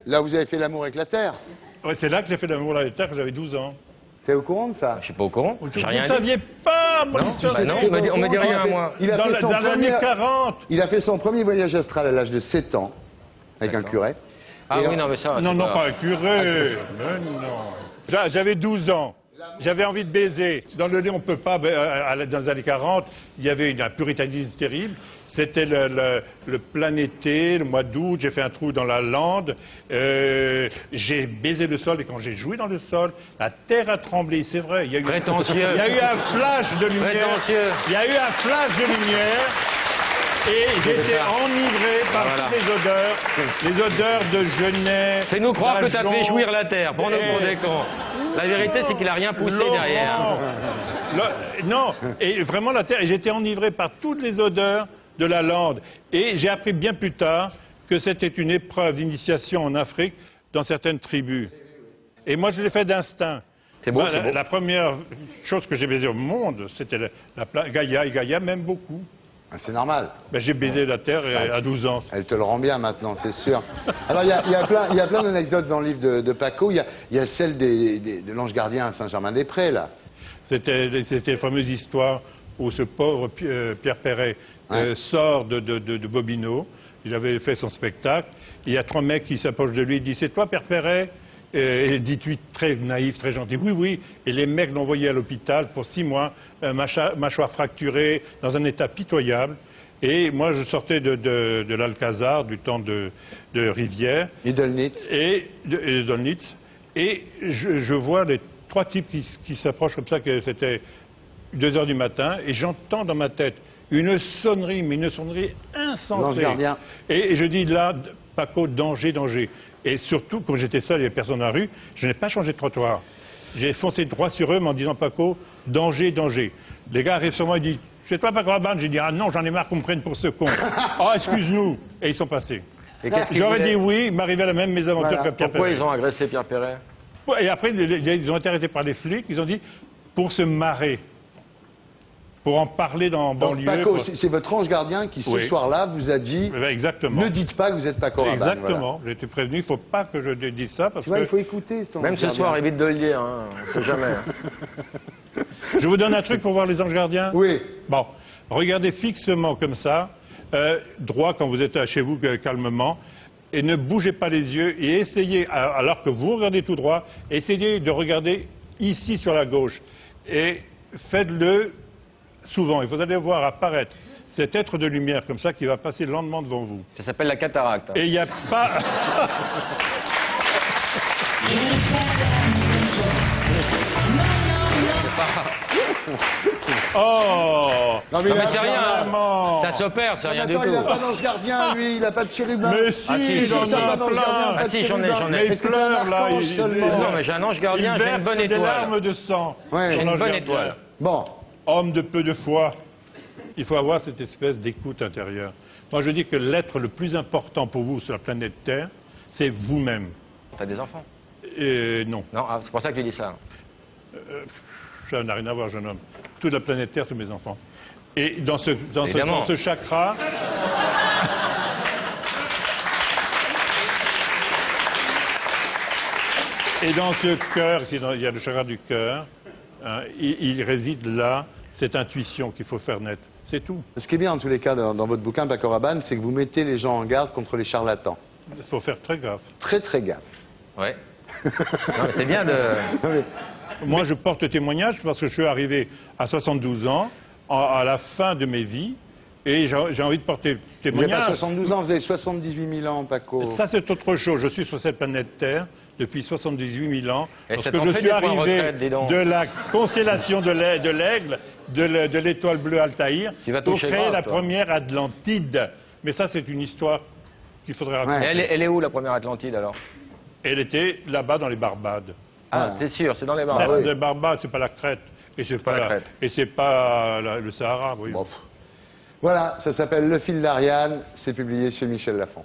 Là, vous avez fait l'amour avec la Terre. Ouais, c'est là que j'ai fait l'amour avec la Terre, quand j'avais 12 ans. T'es au courant de ça? Je suis pas au courant. Vous J'ai ne rien dit. saviez pas, mon histoire. Bah non, on me dit rien, moi. Dans l'année 40. Il a fait son premier voyage astral à l'âge de 7 ans, avec un curé. Ah Et oui, non, mais ça... Non, non, pas un curé. Mais non. J'avais 12 ans. J'avais envie de baiser. Dans le lit, on ne peut pas. Dans les années 40, il y avait un puritanisme terrible. C'était le plein été, le mois d'août. J'ai fait un trou dans la lande. J'ai baisé le sol. Et quand j'ai joué dans le sol, la terre a tremblé. C'est vrai. Il y a eu, Prétentieux. Il y a eu un flash de lumière. Prétentieux. Il y a eu un flash de lumière. Et j'étais enivré par toutes les odeurs de genêt. Fais-nous croire que tu as d'ajonc. fait jouir la terre, pour nous pour des cons. La vérité, c'est qu'il a rien poussé derrière. Non, et vraiment la terre, et j'étais enivré par toutes les odeurs de la lande. Et j'ai appris bien plus tard que c'était une épreuve d'initiation en Afrique dans certaines tribus. Et moi, je l'ai fait d'instinct. C'est beau, c'est beau. La première chose que j'ai baisée au monde, c'était Gaïa, et Gaïa m'aime beaucoup. Ah, c'est normal. Ben, j'ai baisé la terre à 12 ans. Elle te le rend bien maintenant, c'est sûr. Alors, il y a plein d'anecdotes dans le livre de Paco. Il y a celle de l'ange gardien à Saint-Germain-des-Prés, là. C'était la fameuse histoire où ce pauvre Pierre Perret sort de Bobino. Il avait fait son spectacle. Il y a 3 mecs qui s'approchent de lui et disent « C'est toi, Pierre Perret ?» Et dit-lui très naïf, très gentil, oui, oui. Et les mecs l'ont envoyé à l'hôpital pour 6 mois, mâchoire fracturée, dans un état pitoyable. Et moi, je sortais de l'Alcazar, du temps de Rivière. Et Dolnitz. Et de Dolnitz. Et je vois les 3 types qui s'approchent comme ça, que c'était 2 heures du matin, et j'entends dans ma tête une sonnerie, mais une sonnerie insensée. L'ange gardien. Et je dis là, Paco, danger, danger. Et surtout, comme j'étais seul, il n'y avait personne dans la rue, je n'ai pas changé de trottoir. J'ai foncé droit sur eux en disant, Paco, danger, danger. Les gars arrivent sur moi et disent, c'est toi Paco Rabanne? J'ai dit, ah non, j'en ai marre qu'on me prenne pour ce con. Ah, excuse-nous. Et ils sont passés. J'aurais dit oui, il m'arrivait la même mésaventure que Pierre Perret. Pourquoi ils ont agressé Pierre Perret? Et après, ils ont été arrêtés par les flics, ils ont dit, pour se marrer. Pour en parler dans banlieue. Paco, c'est votre ange gardien qui, ce soir-là, vous a dit exactement. Ne dites pas que vous êtes Paco Rabanne. Exactement. Voilà. J'ai été prévenu, il ne faut pas que je dise ça. Parce tu vois, que... il faut écouter. Même ce soir, évite de le dire, hein. On ne sait jamais. Je vous donne un truc pour voir les anges gardiens. Oui. Bon, regardez fixement comme ça, droit quand vous êtes chez vous, calmement, et ne bougez pas les yeux et essayez, alors que vous regardez tout droit, essayez de regarder ici sur la gauche. Et faites-le souvent, et vous allez voir apparaître cet être de lumière comme ça qui va passer lentement devant vous. Ça s'appelle la cataracte. Et il n'y a pas... Oh non mais c'est rien. Ça s'opère, c'est rien du tout. Il n'a pas d'ange gardien, lui, il n'a pas de chérubin. Mais si, j'en ai plein. Ah si, j'en ai. Mais il pleure, là. Non, mais j'ai un ange gardien, j'ai une bonne étoile. Des larmes de sang. J'ai une bonne étoile. Bon. Homme de peu de foi, il faut avoir cette espèce d'écoute intérieure. Moi, je dis que l'être le plus important pour vous sur la planète Terre, c'est vous-même. T'as des enfants? Non. Non, c'est pour ça que tu dis ça. Ça n'a rien à voir, jeune homme. Toute la planète Terre, c'est mes enfants. Et dans ce chakra... Et dans ce cœur, il y a le chakra du cœur, hein, il réside là, cette intuition qu'il faut faire naître. C'est tout. Ce qui est bien, en tous les cas, dans votre bouquin, Paco Rabanne, c'est que vous mettez les gens en garde contre les charlatans. Il faut faire très gaffe. Très, très gaffe. Ouais. Non, mais c'est bien de... Moi, je porte témoignage parce que je suis arrivé à 72 ans, à la fin de mes vies, et j'ai envie de porter témoignage. Vous n'avez pas 72 ans, vous avez 78 000 ans, Paco. Ça, c'est autre chose. Je suis sur cette planète Terre depuis 78 000 ans. Et parce que je suis arrivé de la constellation de l'aigle, de l'étoile bleue Altaïr, pour créer la première Atlantide. Mais ça, c'est une histoire qu'il faudrait raconter. Elle est où, la première Atlantide, alors? Elle était là-bas dans les Barbades. Ah, c'est sûr, c'est dans les Barbades. Les Barbades, c'est pas la Crète. Et c'est pas le Sahara, oui. Bon. Voilà, ça s'appelle Le fil d'Ariane, c'est publié chez Michel Lafon.